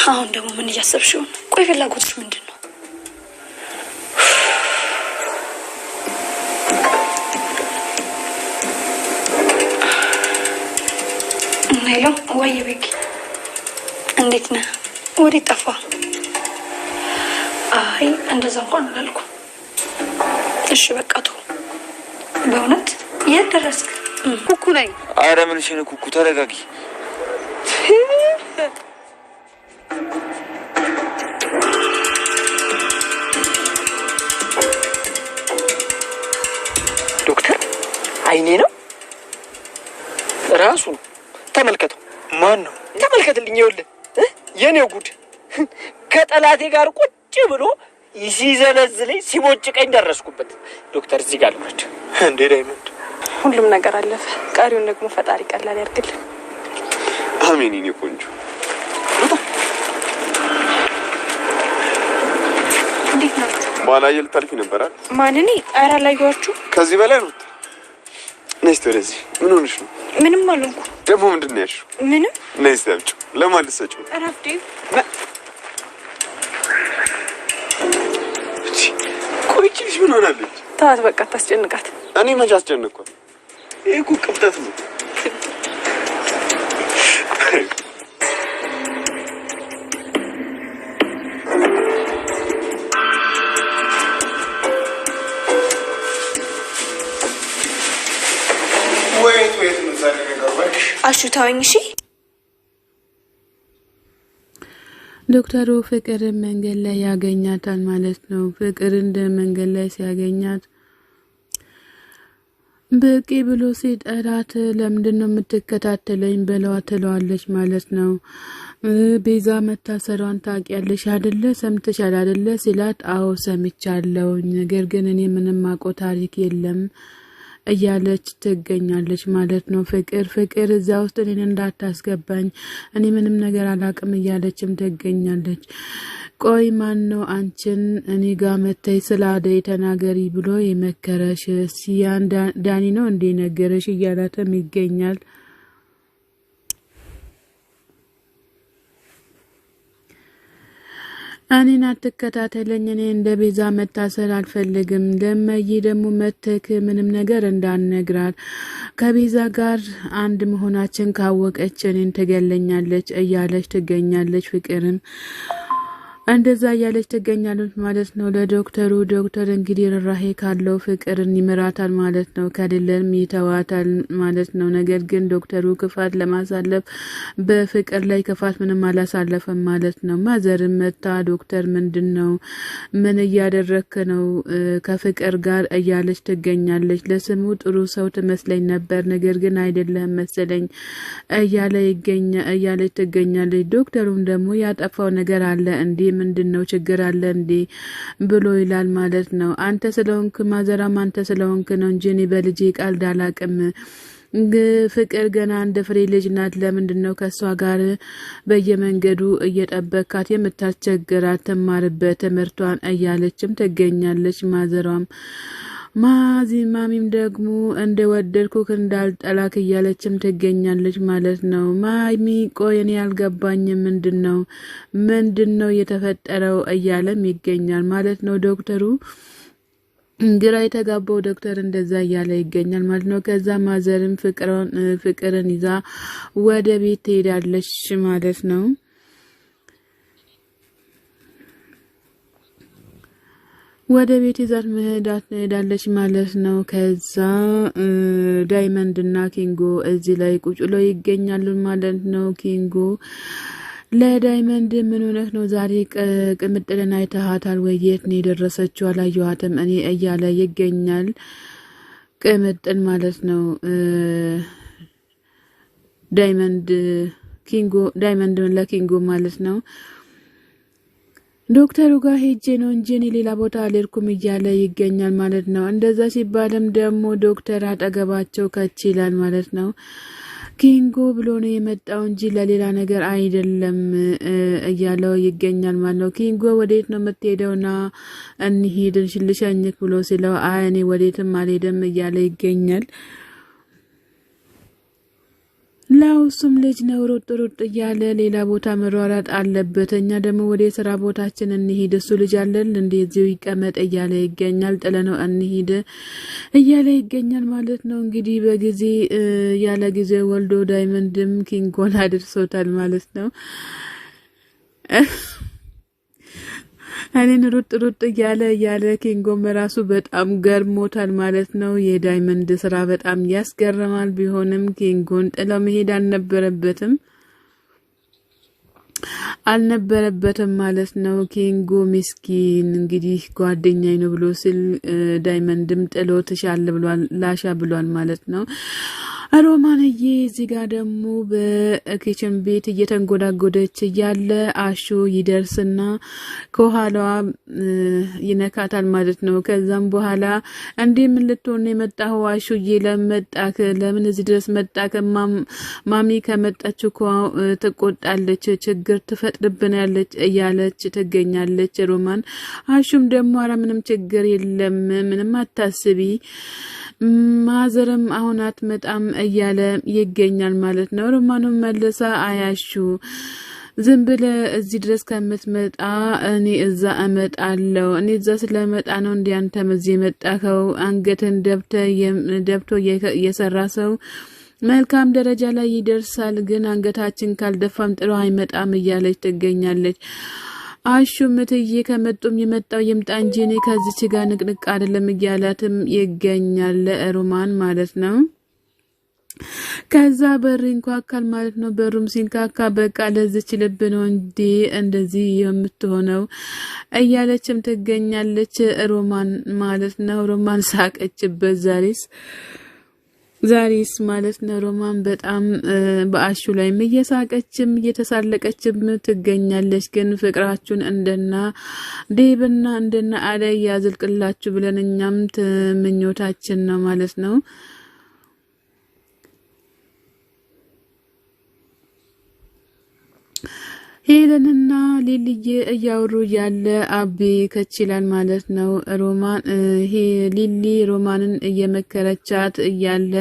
አሁን ደግሞ ምን እያሰብሽ ነው? ቆይ ፍላጎትሽ ምንድን ነው? ሄሎ ወይ ቤኪ እንዴት ነህ? ወዴት ጠፋ? አይ እንደዛ እንኳን አላልኩም። እሺ በቃ ተው። በእውነት የት ደረስክ? ኩኩ ነኝ። አረ ምንሽ ነው ኩኩ? ተረጋጊ። ዶክተር አይኔ ነው ራሱ ተመልከተው። ማን ነው? ተመልከትልኝ። ይኸውልህ የኔው ጉድ ከጠላቴ ጋር ቁጭ ብሎ ሲዘለዝለኝ ሲቦጭቀኝ ደረስኩበት። ዶክተር እዚህ ጋር ልውረድ። እንዴ ዳይመንድ፣ ሁሉም ነገር አለፈ። ቀሪውን ደግሞ ፈጣሪ ቀላል ያርግልን። አሜን። የኔ ቆንጆ እንዴት ናችሁ? ባላየል ታልፊ ነበራል። ማንኔ? ኧረ አላየኋችሁ። ከዚህ በላይ ነው። ነስተ ወደዚህ ምን ሆነሽ ነው? ምንም አልሆንኩም። ደግሞ ምንድን ነው ያልሽው? ምንም። ነስተ አምጪው። ለማን ልትሰጪው? እረፍቴ ቆይቺሽ ምን ሆናለች? ተዋት በቃ ታስጨንቃት። እኔ መቼ አስጨነቅኳት? ይሄ እኮ ቅብጠት ነው። ወይት ምን ዘርገጋባሽ? አሹታውኝ። እሺ ዶክተሩ ፍቅርን መንገድ ላይ ያገኛታል ማለት ነው። ፍቅር እንደ መንገድ ላይ ሲያገኛት በቂ ብሎ ሲጠራት ለምንድነው የምትከታተለኝ ብለዋ ትለዋለች ማለት ነው። ቤዛ መታሰሯን ታውቂያለሽ አይደለ? ሰምተሻል አይደለ ሲላት አዎ ሰምቻለሁ፣ ነገር ግን እኔ ምንም አውቀው ታሪክ የለም እያለች ትገኛለች ማለት ነው። ፍቅር እዛ ውስጥ እኔን እንዳታስገባኝ እኔ ምንም ነገር አላቅም እያለችም ትገኛለች። ቆይ ማን ነው አንቺን እኔ ጋር መተይ ስለ አደይ ተናገሪ ብሎ የመከረሽ? ሲያን ዳኒ ነው እንዴ ነገረሽ? እያላተም ይገኛል። እኔን አትከታተለኝ፣ እኔ እንደ ቤዛ መታሰር አልፈልግም። ለማዬ ደግሞ መተክ ምንም ነገር እንዳንነግራት፣ ከቤዛ ጋር አንድ መሆናችን ካወቀች እኔን ትገለኛለች እያለች ትገኛለች። ፍቅርም እንደዛ እያለች ትገኛለች ማለት ነው ለዶክተሩ። ዶክተር እንግዲህ ርራሄ ካለው ፍቅርን ይምራታል ማለት ነው፣ ከሌለም ይተዋታል ማለት ነው። ነገር ግን ዶክተሩ ክፋት ለማሳለፍ በፍቅር ላይ ክፋት ምንም አላሳለፈም ማለት ነው። ማዘርም መታ ዶክተር ምንድነው ምን እያደረክ ነው ከፍቅር ጋር እያለች ትገኛለች። ለስሙ ጥሩ ሰው ትመስለኝ ነበር፣ ነገር ግን አይደለም መሰለኝ እያለች ትገኛለች። ዶክተሩም ደግሞ ያጠፋው ነገር አለ እንዴ ምንድነው ችግር አለ እንዴ ብሎ ይላል ማለት ነው። አንተ ስለሆንክ ማዘራም አንተ ስለሆንክ ነው እንጂ እኔ በልጄ ቃል ዳላቅም። ፍቅር ገና እንደ ፍሬ ልጅ ናት። ለምንድነው ከሷ ጋር በየመንገዱ እየጠበካት የምታስቸግራት? ተማርበት ትምህርቷን እያለችም ትገኛለች ማዘሯም። ማሚም ደግሞ እንደወደድኩክ እንዳልጠላክ እያለችም ትገኛለች ማለት ነው። ማሚ ቆይ እኔ ያልገባኝም ምንድነው የተፈጠረው እያለም ይገኛል ማለት ነው። ዶክተሩ ግራ የተጋባው ዶክተር እንደዛ እያለ ይገኛል ማለት ነው። ከዛ ማዘርም ፍቅርን ይዛ ወደ ቤት ትሄዳለች ማለት ነው። ወደ ቤት ይዛት መሄዳለች ማለት ነው። ከዛ ዳይመንድ እና ኪንጎ እዚህ ላይ ቁጭ ብለው ይገኛሉ ማለት ነው። ኪንጎ ለዳይመንድ ምን ሆነህ ነው ዛሬ ቅምጥልን አይተሃታል ወይ? የት ነው የደረሰችው? አላየኋትም እኔ እያለ ይገኛል ቅምጥል ማለት ነው። ዳይመንድ ለኪንጎ ማለት ነው። ዶክተሩ ጋር ሄጄ ነው እንጂ እኔ ሌላ ቦታ አልሄድኩም እያለ ይገኛል ማለት ነው። እንደዛ ሲባልም ደግሞ ዶክተር አጠገባቸው ከች ይላል ማለት ነው። ኪንጎ ብሎ ነው የመጣው እንጂ ለሌላ ነገር አይደለም እያለው ይገኛል ማለት ነው። ኪንጎ ወዴት ነው የምትሄደውና እንሂድ ልሸኝክ ብሎ ሲለው አይ እኔ ወዴትም አልሄድም እያለ ይገኛል። ላውሱም ልጅ ነው ሩጥ እያለ ሌላ ቦታ መሯሯጥ አለበት። እኛ ደግሞ ወደ ስራ ቦታችን እንሂድ፣ እሱ ልጅ አለን እንደዚሁ ይቀመጥ እያለ ይገኛል። ጥለነው እንሂድ እያለ ይገኛል ማለት ነው። እንግዲህ በጊዜ ያለ ጊዜ ወልዶ ዳይመንድም ኪንጎን አድርሶታል ማለት ነው። እኔን ሩጥ እያለ ኪንጎም ራሱ በጣም ገርሞታል ማለት ነው። የዳይመንድ ስራ በጣም ያስገርማል። ቢሆንም ኪንጎን ጥለው መሄድ አልነበረበትም ማለት ነው። ኪንጎ ምስኪን እንግዲህ ጓደኛዬ ነው ብሎ ሲል ዳይመንድም ጥሎ ተሻለ ብሏል ላሻ ብሏል ማለት ነው። ሮማንዬ እዚህ ጋር ደግሞ በኪችን ቤት እየተንጎዳጎደች እያለ አሹ ይደርስና ከኋላዋ ይነካታል ማለት ነው። ከዛም በኋላ እንዴ ምን ልትሆን የመጣው አሹዬ ለምን እዚህ ድረስ መጣክ? ማሚ ከመጣች እኮ ትቆጣለች፣ ችግር ትፈጥርብናለች እያለች ትገኛለች ሮማን። አሹም ደግሞ ኧረ ምንም ችግር የለም ምንም አታስቢ ማዘርም አሁን አትመጣም እያለ ይገኛል ማለት ነው። ሮማንም መልሳ አያሹ ዝም ብለህ እዚህ ድረስ ከምትመጣ እኔ እዛ እመጣለሁ። እኔ እዛ ስለመጣ ነው እንዴ አንተም እዚህ የመጣኸው? አንገትን ደብቶ የሰራ ሰው መልካም ደረጃ ላይ ይደርሳል፣ ግን አንገታችን ካልደፋም ጥሩ አይመጣም እያለች ትገኛለች። አሹ ምትዬ ከመጡም የመጣው ይምጣ እንጂ እኔ ከዚች ጋር ንቅንቅ አይደለም እያላትም ይገኛል ሮማን ማለት ነው። ከዛ በር ይንኳካል ማለት ነው። በሩም ሲንካካ በቃ ለዚች ልብ ነው እንዴ እንደዚህ የምትሆነው እያለችም ትገኛለች ሮማን ማለት ነው። ሮማን ሳቀችበት ዛሬስ ማለት ነው። ሮማን በጣም በአሹ ላይ እየሳቀችም እየተሳለቀችም ትገኛለች። ግን ፍቅራችሁን እንደና ዴብና እንደና አደይ ያዝልቅላችሁ ብለን እኛም ምኞታችን ነው ማለት ነው። ሄለንና ሊልዬ እያወሩ ያለ አቤ ከችላል ማለት ነው። ሊሊ ሮማንን እየመከረቻት እያለ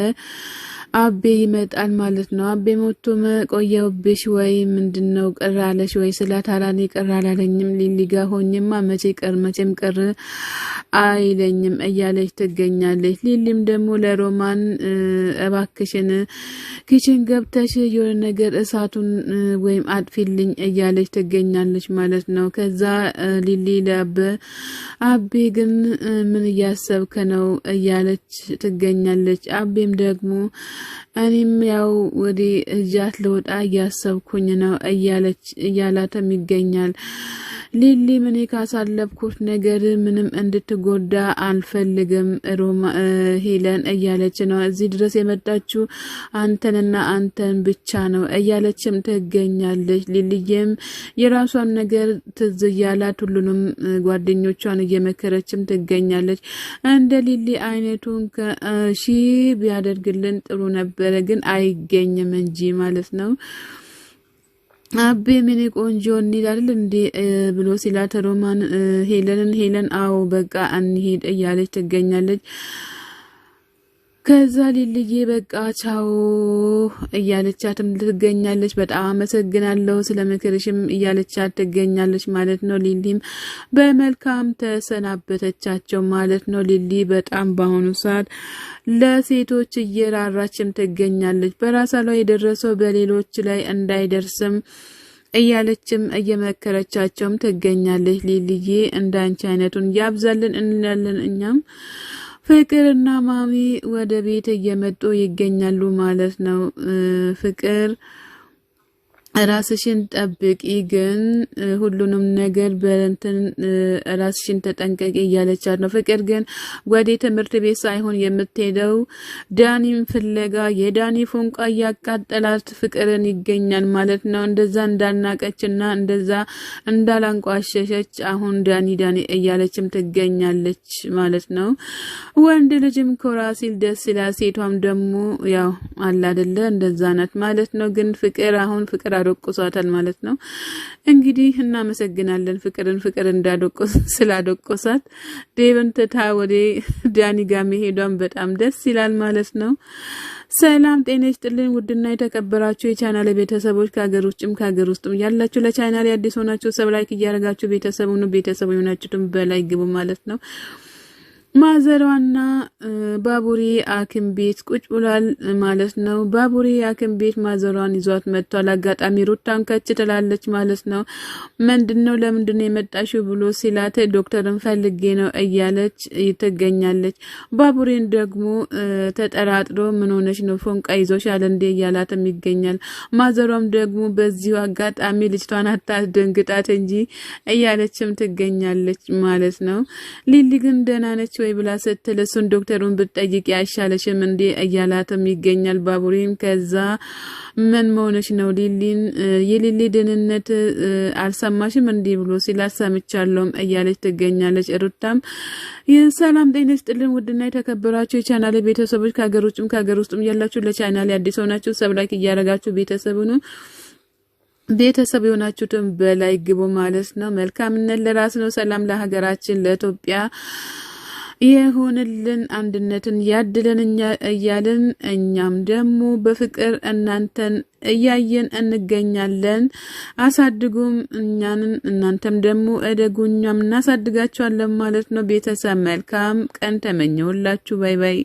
አቤ ይመጣል ማለት ነው። አቤ ሞቶ ቆየውብሽ ወይ ምንድነው ቀራለሽ ወይ ስላታላኒ ቀራላለኝም ሊሊ ጋር ሆኝማ መቼም ቀር አይለኝም እያለች ትገኛለች። ሊሊም ደግሞ ለሮማን እባክሽን ኪችን ገብተሽ የሆነ ነገር እሳቱን ወይም አጥፊልኝ እያለች ትገኛለች ማለት ነው። ከዛ ሊሊ አቤ ግን ምን እያሰብከ ነው እያለች ትገኛለች። አቤም ደግሞ እኔም ያው ወደ እጃት ለወጣ እያሰብኩኝ ነው እያላተም ይገኛል። ሊሊ ምን ካሳለብኩት ነገር ምንም እንድትጎዳ አልፈልግም ሄለን እያለች ነው። እዚህ ድረስ የመጣችው አንተንና አንተን ብቻ ነው እያለችም ትገኛለች። ሊሊየም የራሷን ነገር ትዝ እያላት ሁሉንም ጓደኞቿን እየመከረችም ትገኛለች። እንደ ሊሊ አይነቱን ቢያደርግልን ጥሩ ነበረ፣ ግን አይገኝም እንጂ ማለት ነው። አቤ ምን ቆንጆ እንይላል እንዴ ብሎ ሲላት ሮማን ሄለን አዎ በቃ እንሂድ እያለች ትገኛለች። ከዛ ሊልዬ በቃ ቻው እያለቻትም ትገኛለች። በጣም አመሰግናለሁ ስለምክርሽም እያለቻት ትገኛለች ማለት ነው። ሊሊም በመልካም ተሰናበተቻቸው ማለት ነው። ሊሊ በጣም በአሁኑ ሰዓት ለሴቶች እየራራችም ትገኛለች። በራሷ ላይ የደረሰው በሌሎች ላይ እንዳይደርስም እያለችም እየመከረቻቸውም ትገኛለች። ሊልዬ እንዳንቺ አይነቱን ያብዛልን እንላለን እኛም። ፍቅርና ማሚ ወደ ቤት እየመጡ ይገኛሉ ማለት ነው። ፍቅር ራስሽን ጠብቂ፣ ግን ሁሉንም ነገር በእንትን ራስሽን ተጠንቀቂ እያለቻት ነው። ፍቅር ግን ወደ ትምህርት ቤት ሳይሆን የምትሄደው ዳኒን ፍለጋ የዳኒ ፎንቃ እያቃጠላት ፍቅርን ይገኛል ማለት ነው። እንደዛ እንዳልናቀችና እንደዛ እንዳላንቋሸሸች አሁን ዳኒ እያለችም ትገኛለች ማለት ነው። ወንድ ልጅም ኮራ ሲል ደስ ይላል፣ ሴቷም ደግሞ ያው አለ አይደለ እንደዛ ናት ማለት ነው። ግን ፍቅር ያደቆሳታል ማለት ነው። እንግዲህ እናመሰግናለን ፍቅር እንዳደቆስ ስላደቆሳት ዴቭን ትታ ወደ ዳኒ ጋር መሄዷን በጣም ደስ ይላል ማለት ነው። ሰላም ጤና ይስጥልኝ ውድና የተከበራችሁ የቻናሌ ቤተሰቦች ከሀገር ውጭም ከሀገር ውስጥም ያላችሁ ለቻናሌ አዲስ ሆናችሁ ሰብስክራይብ እያደረጋችሁ ቤተሰቡ ሆናችሁም በላይ ግቡ ማለት ነው። ማዘሯና ባቡሬ ሐኪም ቤት ቁጭ ብሏል ማለት ነው። ባቡሬ ሐኪም ቤት ማዘሯን ይዟት መጥቷል። አጋጣሚ ሩታን ከች ትላለች ማለት ነው። ምንድነው ለምንድነው የመጣሽው ብሎ ሲላት ዶክተርን ፈልጌ ነው እያለች ትገኛለች። ባቡሬን ደግሞ ተጠራጥሮ ምን ሆነሽ ነው ፎንቃ ይዞሻል እንዴ እያላትም ይገኛል። ማዘሯም ደግሞ በዚሁ አጋጣሚ ልጅቷን አታስደንግጣት እንጂ እያለችም ትገኛለች ማለት ነው። ሊሊ ግን ደህና ነች ወይ ብላ ስትል እሱን ዶክተሩን ብትጠይቂ አይሻለሽም እንዴ እያላትም ይገኛል። ባቡሬም ከዛ ምን መሆንሽ ነው ሊሊን የሊሊ ደህንነት አልሰማሽም እንዴ ብሎ ሲላት ሰምቻለሁም እያለች ትገኛለች። ሩታም የሰላም ጤና ይስጥልን ውድና የተከበራችሁ የቻናሌ ቤተሰቦች ከሀገር ውጭም ከሀገር ውስጥም ያላችሁ ለቻናሌ አዲስ ሆናችሁ ሰብስክራይብ እያደረጋችሁ ቤተሰብ የሆናችሁትን በላይ ግቡ ማለት ነው። መልካምነት ለራስ ነው። ሰላም ለሀገራችን ለኢትዮጵያ ይሁንልን፣ አንድነትን ያድለን እያልን እኛም ደግሞ በፍቅር እናንተን እያየን እንገኛለን። አሳድጉም እኛንን እናንተም ደግሞ እደጉኛም እናሳድጋችኋለን ማለት ነው። ቤተሰብ መልካም ቀን ተመኘሁላችሁ። ባይ ባይ።